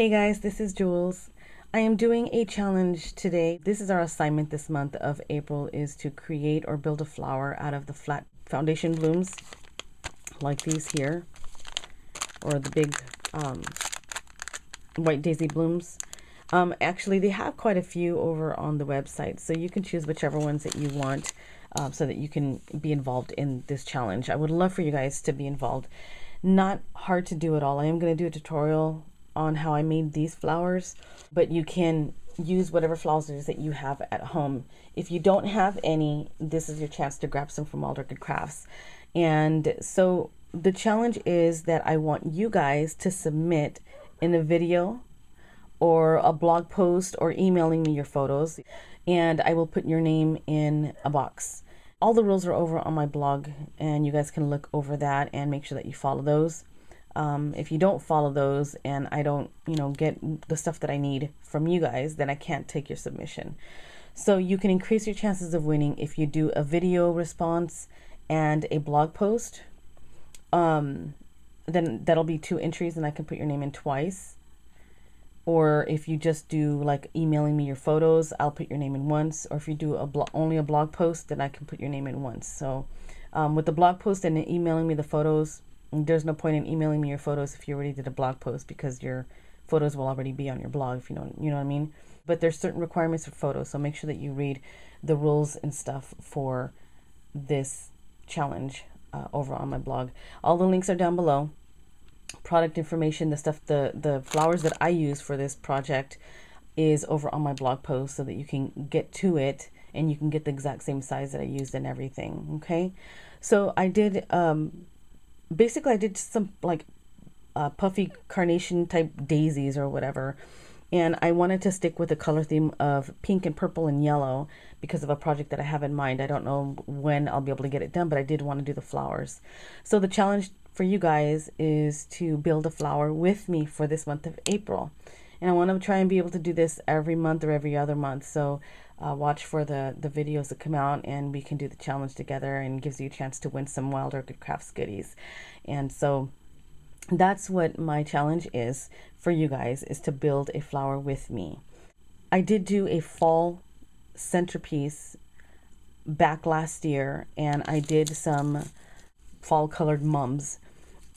Hey guys, this is Jules. I am doing a challenge today. This is our assignment this month of April, is to create or build a flower out of the flat foundation blooms like these here, or the big white daisy blooms. Actually, they have quite a few over on the website, so you can choose whichever ones that you want so that you can be involved in this challenge. I would love for you guys to be involved. Not hard to do at all. I am going to do a tutorial on how I made these flowers, but you can use whatever flowers that you have at home. If you don't have any, this is your chance to grab some from Wild Orchid Crafts. And so the challenge is that I want you guys to submit in a video or a blog post or emailing me your photos, and I will put your name in a box. All the rules are over on my blog, and you guys can look over that and make sure that you follow those. If you don't follow those and I don't, get the stuff that I need from you guys, then I can't take your submission. So you can increase your chances of winning if you do a video response and a blog post. Then that'll be 2 entries and I can put your name in twice. Or if you just do like emailing me your photos, I'll put your name in once. Or if you do only a blog post, then I can put your name in once. So with the blog post and emailing me the photos, there's no point in emailing me your photos if you already did a blog post, because your photos will already be on your blog, if you know what I mean. But there's certain requirements for photos, so make sure that you read the rules and stuff for this challenge over on my blog. All the links are down below. Product information, the stuff, the flowers that I use for this project is over on my blog post, so that you can get to it and you can get the exact same size that I used and everything. Okay, so I did basically I did some like puffy carnation type daisies or whatever, and I wanted to stick with the color theme of pink and purple and yellow because of a project that I have in mind. I don't know when I'll be able to get it done, but I did want to do the flowers. So the challenge for you guys is to build a flower with me for this month of April, and I want to try and be able to do this every month or every other month. So watch for the videos that come out, and we can do the challenge together, and gives you a chance to win some Wild Orchid Crafts goodies. And so that's what my challenge is for you guys, is to build a flower with me. I did do a fall centerpiece back last year, and I did some fall colored mums,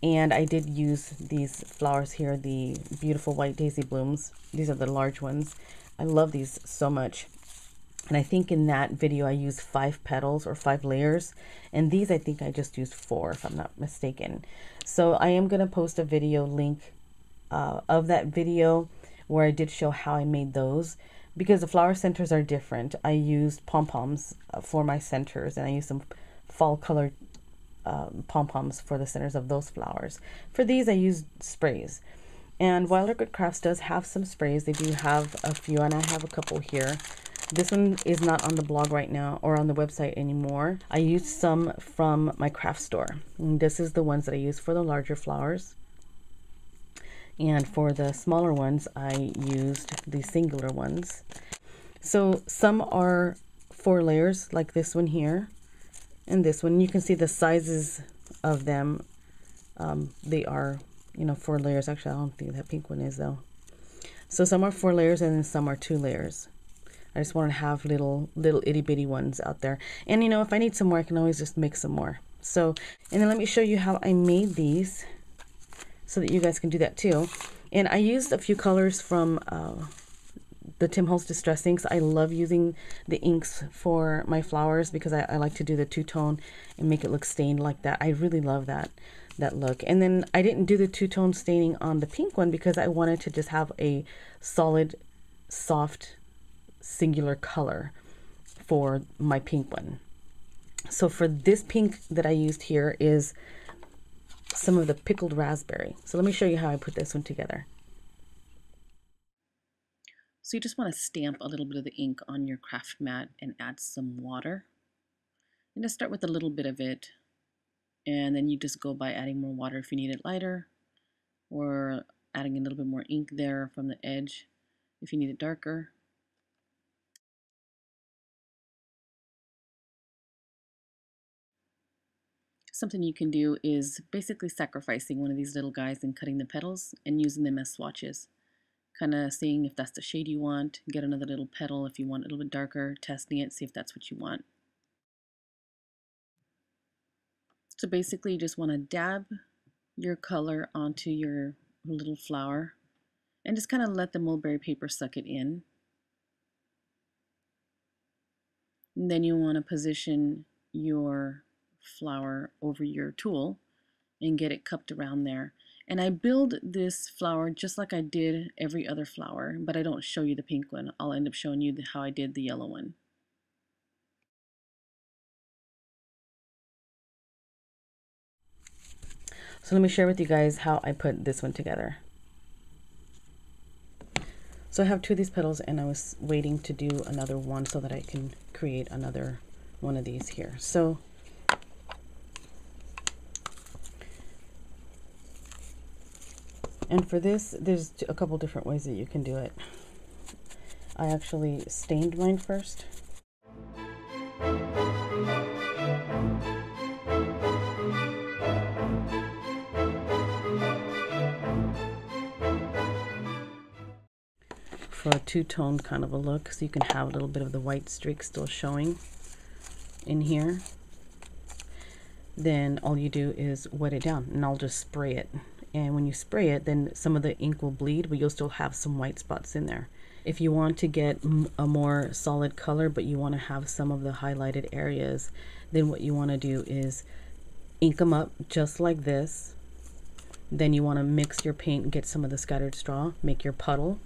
and I did use these flowers here, the beautiful white daisy blooms. These are the large ones. I love these so much. And I think in that video I used 5 petals or 5 layers, and these I think I just used 4 if I'm not mistaken. So I am going to post a video link of that video where I did show how I made those, because the flower centers are different. I used pom-poms for my centers, and I used some fall colored pom-poms for the centers of those flowers. For these I used sprays, and Wild Orchid Crafts does have some sprays. They do have a few, and I have a couple here. This one is not on the blog right now or on the website anymore. I used some from my craft store. And this is the ones that I use for the larger flowers. And for the smaller ones, I used the singular ones. So some are 4 layers, like this one here and this one. You can see the sizes of them. They are, 4 layers. Actually, I don't think that pink one is though. So some are 4 layers, and then some are 2 layers. I just want to have little itty bitty ones out there. And if I need some more, I can always just make some more. So, and then let me show you how I made these so that you guys can do that too. And I used a few colors from the Tim Holtz Distress inks. I love using the inks for my flowers because I like to do the two-tone and make it look stained like that. I really love that look. And then I didn't do the two-tone staining on the pink one because I wanted to just have a solid, soft, singular color for my pink one. So for this pink that I used here is some of the pickled raspberry. So let me show you how I put this one together. So you just want to stamp a little bit of the ink on your craft mat and add some water. And just start with a little bit of it, and then you just go by adding more water if you need it lighter, or adding a little bit more ink there from the edge if you need it darker. Something you can do is basically sacrificing one of these little guys and cutting the petals and using them as swatches. kind of seeing if that's the shade you want. Get another little petal if you want a little bit darker, testing it, see if that's what you want. So basically you just want to dab your color onto your little flower and just kind of let the mulberry paper suck it in. And then you want to position your flower over your tool and get it cupped around there. And I build this flower just like I did every other flower, but I don't show you the pink one. I'll end up showing you how I did the yellow one. So let me share with you guys how I put this one together. So I have 2 of these petals, and I was waiting to do another one so that I can create another one of these here. So and for this, there's a couple different ways that you can do it. I actually stained mine first. For a two-tone kind of a look, so you can have a little bit of the white streak still showing in here. Then all you do is wet it down, and I'll just spray it. And when you spray it, then some of the ink will bleed, but you'll still have some white spots in there. If you want to get a more solid color, but you want to have some of the highlighted areas, then what you want to do is ink them up just like this. Then you want to mix your paint, get some of the scattered straw, make your puddle.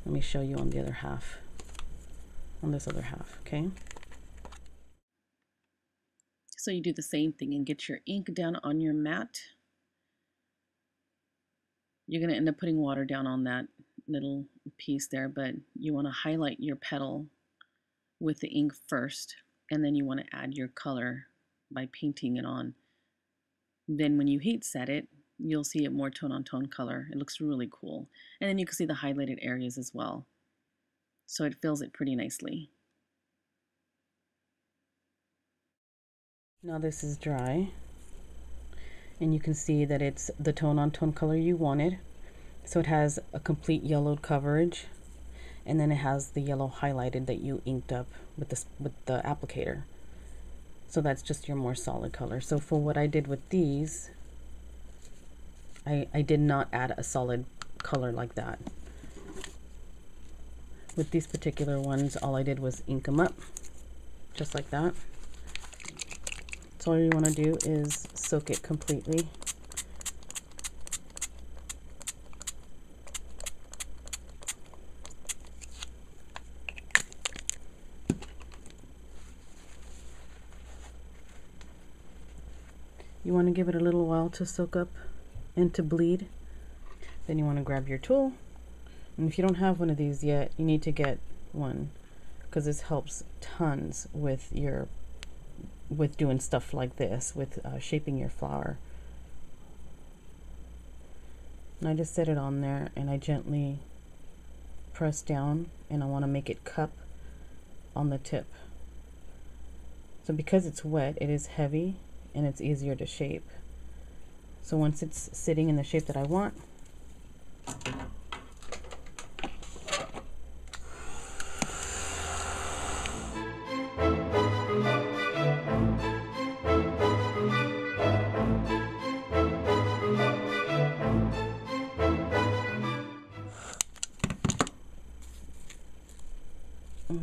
Let me show you on the other half, on this other half, okay? So you do the same thing and get your ink down on your mat. You're going to end up putting water down on that little piece there, but you want to highlight your petal with the ink first, and then you want to add your color by painting it on. Then when you heat set it, you'll see it more tone on tone color. It looks really cool. And then you can see the highlighted areas as well. So it fills it pretty nicely. Now this is dry, and you can see that it's the tone on tone color you wanted. So it has a complete yellowed coverage, and then it has the yellow highlighted that you inked up with the applicator. So that's just your more solid color. So for what I did with these, I did not add a solid color like that. With these particular ones, all I did was ink them up, just like that. So all you want to do is soak it completely. You want to give it a little while to soak up and to bleed. Then you want to grab your tool. And if you don't have one of these yet, you need to get one, because this helps tons with doing stuff like this, with shaping your flower. And I just set it on there, and I gently press down, and I want to make it cup on the tip. So because it's wet, it is heavy and it's easier to shape. So once it's sitting in the shape that I want,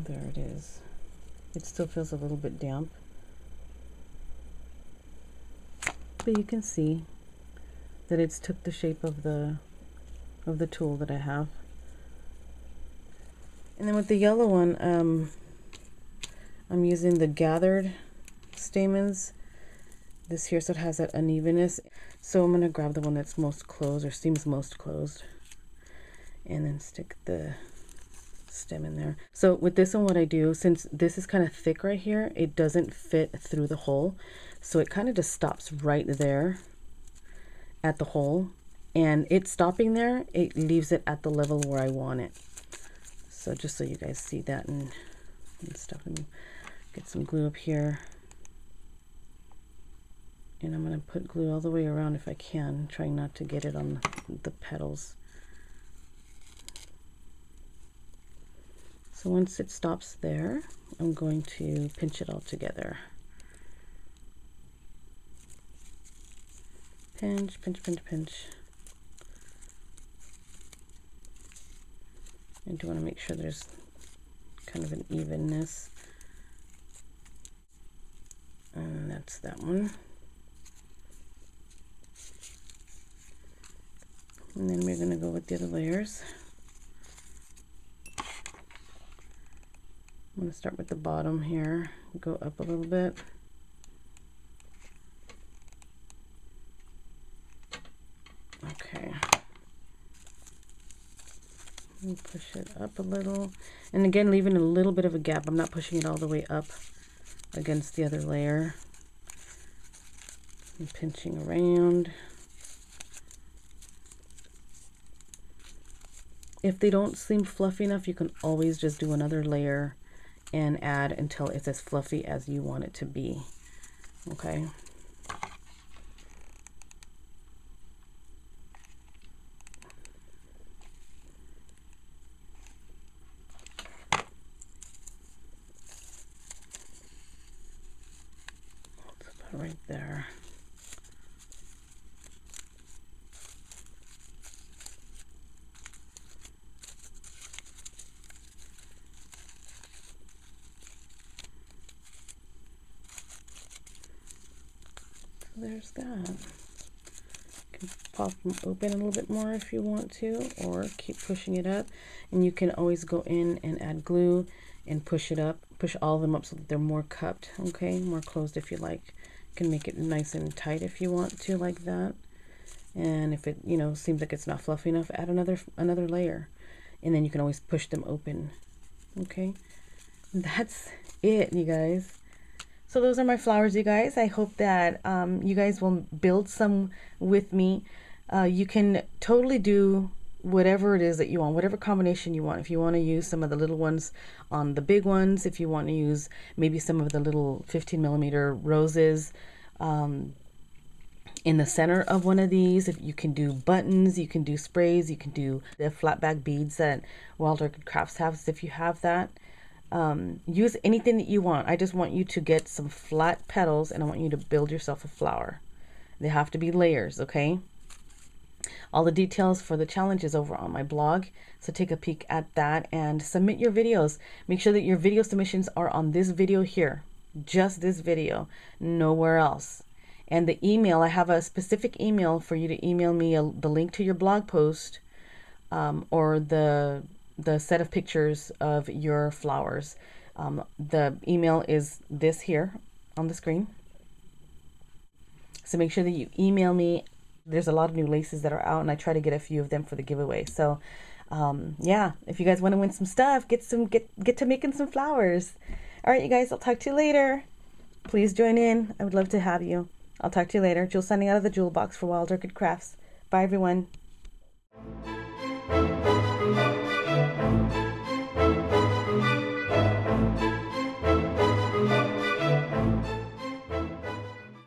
there it is. It still feels a little bit damp, but you can see that it's took the shape of the tool that I have. And then with the yellow one, I'm using the gathered stamens, this here, so it has that unevenness. So I'm going to grab the one that's most closed, or seems most closed, and then stick the stem in there. So with this one, what I do, since this is kind of thick right here, it doesn't fit through the hole, so it kind of just stops right there at the hole, and it's stopping there, it leaves it at the level where I want it. So just so you guys see that and stuff, and get some glue up here. And I'm going to put glue all the way around if I can, trying not to get it on the petals. So once it stops there, I'm going to pinch it all together. Pinch, pinch, pinch, pinch. I do want to make sure there's kind of an evenness. And that's that one. And then we're going to go with the other layers. I'm going to start with the bottom here, go up a little bit. Okay. And push it up a little. And again, leaving a little bit of a gap. I'm not pushing it all the way up against the other layer. And pinching around. If they don't seem fluffy enough, you can always just do another layer and add until it's as fluffy as you want it to be. Okay. That's about right there. There's that. You can pop them open a little bit more if you want to, or keep pushing it up. And you can always go in and add glue and push it up, push all of them up so that they're more cupped, okay, more closed if you like. You can make it nice and tight if you want to, like that. And if it, you know, seems like it's not fluffy enough, add another layer, and then you can always push them open. Okay, that's it, you guys. So those are my flowers, you guys. I hope that you guys will build some with me. You can totally do whatever it is that you want, whatever combination you want. If you want to use some of the little ones on the big ones, if you want to use maybe some of the little 15mm roses in the center of one of these, if you can do buttons, you can do sprays, you can do the flat back beads that Wild Orchid Crafts has if you have that. Use anything that you want. I just want you to get some flat petals and I want you to build yourself a flower. They have to be layers, okay? All the details for the challenge is over on my blog, so take a peek at that and submit your videos. Make sure that your video submissions are on this video here, just this video, nowhere else. And the email, I have a specific email for you to email me the link to your blog post or the set of pictures of your flowers. The email is this here on the screen. So make sure that you email me. There's a lot of new laces that are out and I try to get a few of them for the giveaway. So yeah, if you guys want to win some stuff, get to making some flowers. All right, you guys, I'll talk to you later. Please join in. I would love to have you. I'll talk to you later. Jules signing out of the Jule box for Wild Orchid Crafts. Bye, everyone.